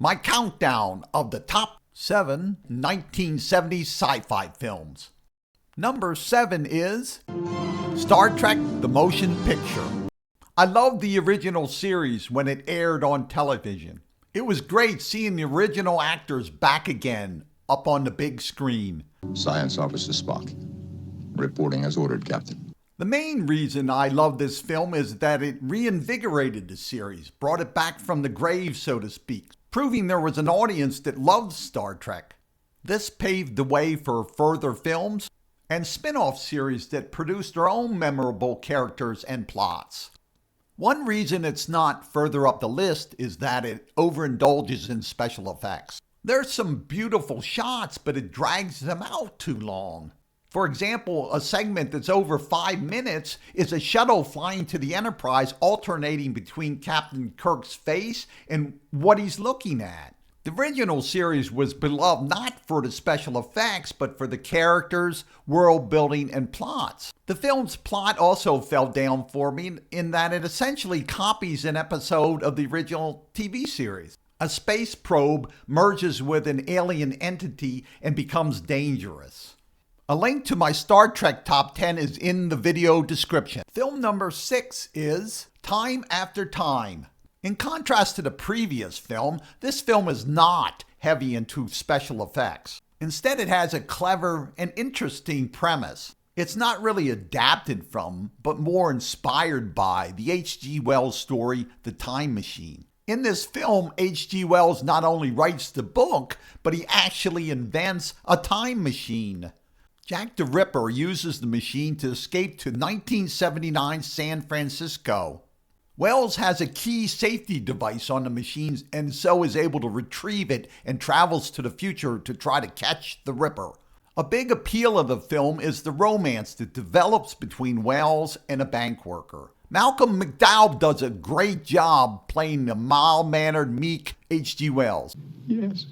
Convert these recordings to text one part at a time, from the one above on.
my countdown of the top 7 1970s sci-fi films. Number 7 is Star Trek: The Motion Picture. I loved the original series when it aired on television. It was great seeing the original actors back again up on the big screen. Science Officer Spock. Reporting as ordered, Captain. The main reason I love this film is that it reinvigorated the series, brought it back from the grave, so to speak, proving there was an audience that loved Star Trek. This paved the way for further films and spin-off series that produced their own memorable characters and plots. One reason it's not further up the list is that it overindulges in special effects. There's some beautiful shots, but it drags them out too long. For example, a segment that's over 5 minutes is a shuttle flying to the Enterprise alternating between Captain Kirk's face and what he's looking at. The original series was beloved not for the special effects, but for the characters, world building, and plots. The film's plot also fell down for me in that it essentially copies an episode of the original TV series. A space probe merges with an alien entity and becomes dangerous. A link to my Star Trek Top 10 is in the video description. Film number 6 is Time After Time. In contrast to the previous film, this film is not heavy into special effects. Instead, it has a clever and interesting premise. It's not really adapted from, but more inspired by, the H.G. Wells story, The Time Machine. In this film, H.G. Wells not only writes the book, but he actually invents a time machine. Jack the Ripper uses the machine to escape to 1979 San Francisco. Wells has a key safety device on the machines and so is able to retrieve it and travels to the future to try to catch the Ripper. A big appeal of the film is the romance that develops between Wells and a bank worker. Malcolm McDowell does a great job playing the mild-mannered, meek H.G. Wells. Yes.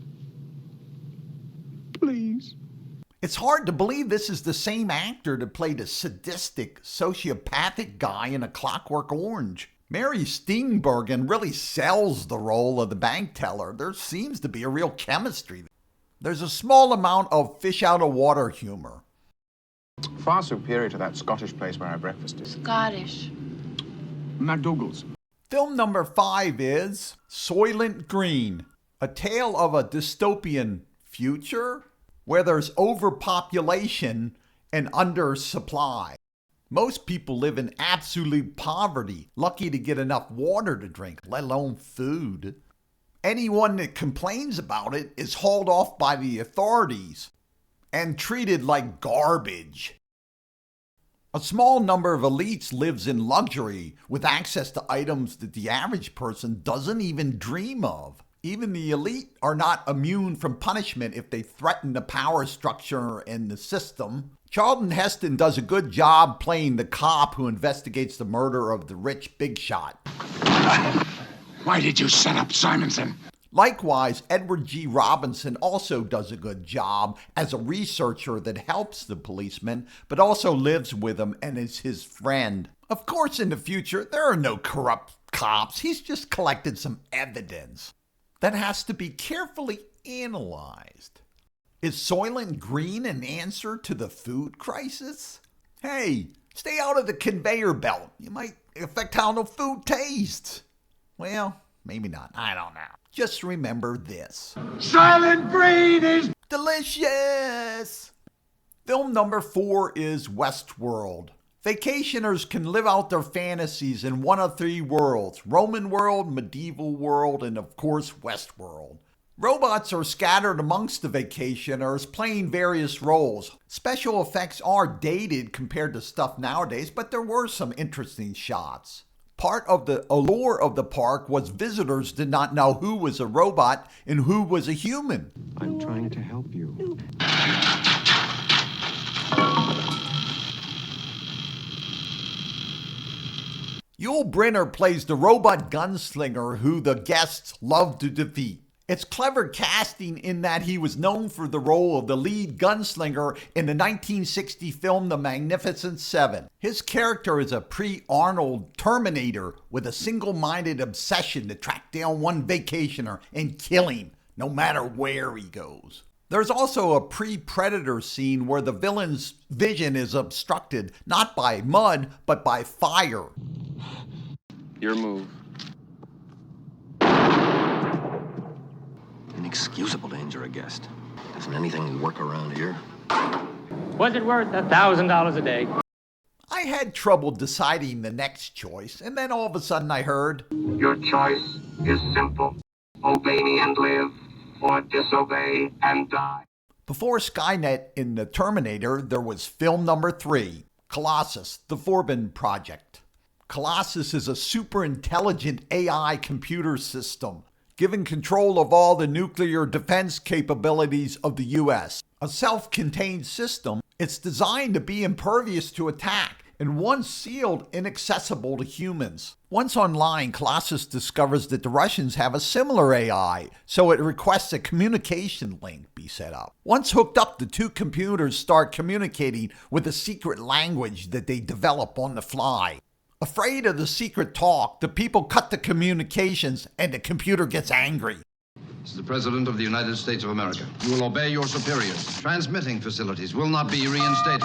Please. It's hard to believe this is the same actor that played a sadistic, sociopathic guy in A Clockwork Orange. Mary Steenburgen really sells the role of the bank teller. There seems to be a real chemistry. There's a small amount of fish-out-of-water humor. Far superior to that Scottish place where I breakfasted. Scottish. MacDougall's. Film number 5 is Soylent Green, a tale of a dystopian future where there's overpopulation and undersupply. Most people live in absolute poverty, lucky to get enough water to drink, let alone food. Anyone that complains about it is hauled off by the authorities and treated like garbage. A small number of elites lives in luxury with access to items that the average person doesn't even dream of. Even the elite are not immune from punishment if they threaten the power structure and the system. Charlton Heston does a good job playing the cop who investigates the murder of the rich big shot. Why did you set up Simonson? Likewise, Edward G. Robinson also does a good job as a researcher that helps the policeman, but also lives with him and is his friend. Of course, in the future, there are no corrupt cops. He's just collected some evidence that has to be carefully analyzed. Is Soylent Green an answer to the food crisis? Hey, stay out of the conveyor belt. You might affect how the food tastes. Well, maybe not. I don't know. Just remember this. Soylent Green is delicious! Film number 4 is Westworld. Vacationers can live out their fantasies in one of 3 worlds: Roman world, medieval world, and of course Westworld. Robots are scattered amongst the vacationers, playing various roles. Special effects are dated compared to stuff nowadays, but there were some interesting shots. Part of the allure of the park was visitors did not know who was a robot and who was a human. I'm trying to help you. Yul Brynner plays the robot gunslinger who the guests love to defeat. It's clever casting in that he was known for the role of the lead gunslinger in the 1960 film The Magnificent Seven. His character is a pre-Arnold Terminator with a single-minded obsession to track down one vacationer and kill him, no matter where he goes. There's also a pre-Predator scene where the villain's vision is obstructed not by mud, but by fire. Your move. Inexcusable danger, I guessed. Doesn't anything work around here? Was it worth $1,000 a day? I had trouble deciding the next choice, and then all of a sudden I heard, "Your choice is simple. Obey me and live, or disobey and die." Before Skynet in the Terminator, there was film number 3, Colossus, the Forbin project. Colossus is a super intelligent AI computer system, given control of all the nuclear defense capabilities of the US. A self-contained system, it's designed to be impervious to attack, and once sealed, inaccessible to humans. Once online, Colossus discovers that the Russians have a similar AI, so it requests a communication link be set up. Once hooked up, the two computers start communicating with a secret language that they develop on the fly. Afraid of the secret talk, the people cut the communications and the computer gets angry. This is the President of the United States of America. You will obey your superiors. Transmitting facilities will not be reinstated.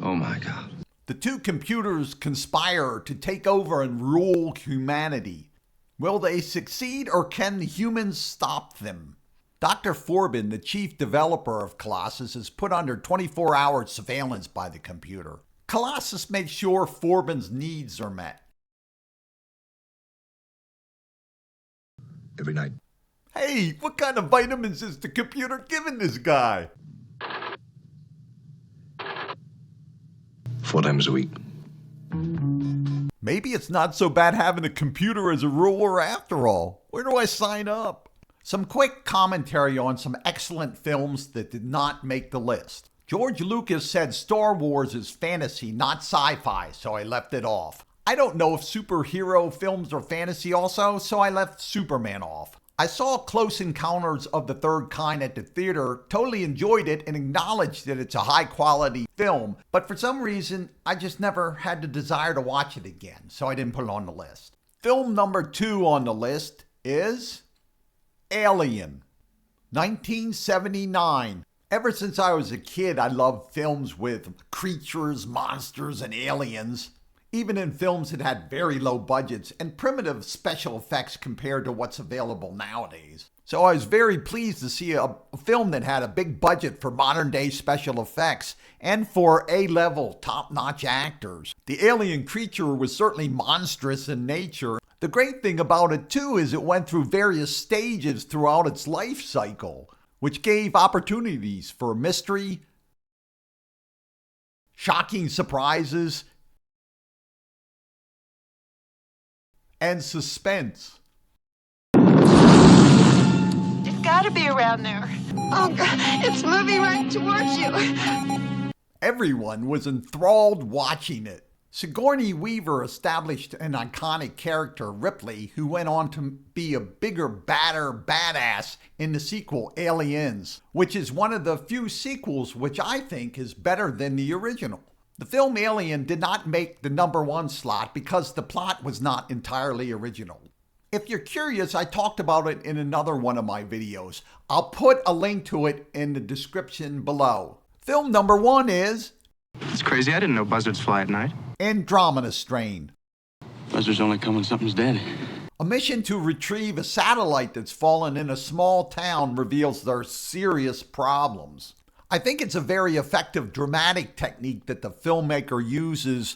Oh my God. The two computers conspire to take over and rule humanity. Will they succeed, or can the humans stop them? Dr. Forbin, the chief developer of Colossus, is put under 24-hour surveillance by the computer. Colossus makes sure Forbin's needs are met. Every night. Hey, what kind of vitamins is the computer giving this guy? 4 times a week. Maybe it's not so bad having a computer as a ruler after all. Where do I sign up? Some quick commentary on some excellent films that did not make the list. George Lucas said Star Wars is fantasy, not sci-fi, so I left it off. I don't know if superhero films are fantasy also, so I left Superman off. I saw Close Encounters of the Third Kind at the theater, totally enjoyed it, and acknowledged that it's a high-quality film, but for some reason, I just never had the desire to watch it again, so I didn't put it on the list. Film number 2 on the list is Alien, 1979. Ever since I was a kid, I loved films with creatures, monsters, and aliens. Even in films that had very low budgets and primitive special effects compared to what's available nowadays. So I was very pleased to see a film that had a big budget for modern day special effects and for A-level top-notch actors. The alien creature was certainly monstrous in nature. The great thing about it too is it went through various stages throughout its life cycle, which gave opportunities for mystery, shocking surprises, and suspense. It's gotta be around there. Oh God, it's moving right towards you. Everyone was enthralled watching it. Sigourney Weaver established an iconic character, Ripley, who went on to be a bigger, badder badass in the sequel, Aliens, which is one of the few sequels which I think is better than the original. The film Alien did not make the number 1 slot because the plot was not entirely original. If you're curious, I talked about it in another one of my videos. I'll put a link to it in the description below. Film number 1 is... It's crazy. I didn't know buzzards fly at night. Andromeda Strain. Buzzards only come when something's dead. A mission to retrieve a satellite that's fallen in a small town reveals their serious problems. I think it's a very effective dramatic technique that the filmmaker uses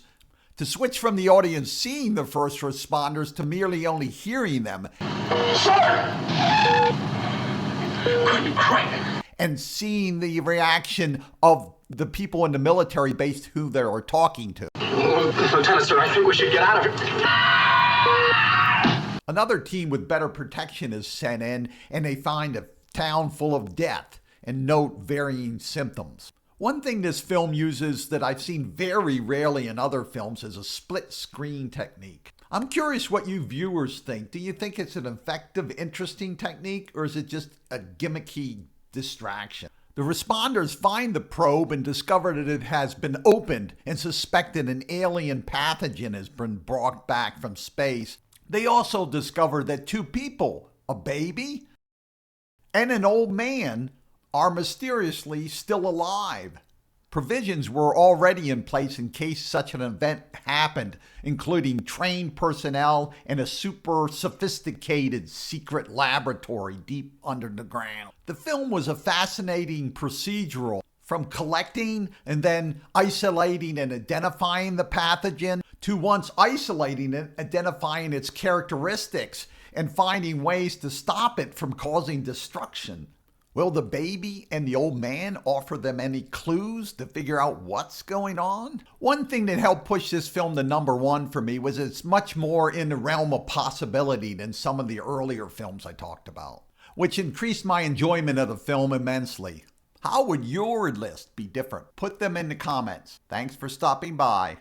to switch from the audience seeing the first responders to merely only hearing them. And seeing the reaction of the people in the military base who they are talking to. Lieutenant, sir, I think we should get out of here. Another team with better protection is sent in, and they find a town full of death and note varying symptoms. One thing this film uses that I've seen very rarely in other films is a split screen technique. I'm curious what you viewers think. Do you think it's an effective, interesting technique, or is it just a gimmicky distraction? The responders find the probe and discover that it has been opened and suspected an alien pathogen has been brought back from space. They also discover that two people, a baby and an old man, are mysteriously still alive. Provisions were already in place in case such an event happened, including trained personnel and a super sophisticated secret laboratory deep under the ground. The film was a fascinating procedural, from collecting and then isolating and identifying the pathogen, to once isolating it, identifying its characteristics and finding ways to stop it from causing destruction. Will the baby and the old man offer them any clues to figure out what's going on? One thing that helped push this film to #1 for me was it's much more in the realm of possibility than some of the earlier films I talked about, which increased my enjoyment of the film immensely. How would your list be different? Put them in the comments. Thanks for stopping by.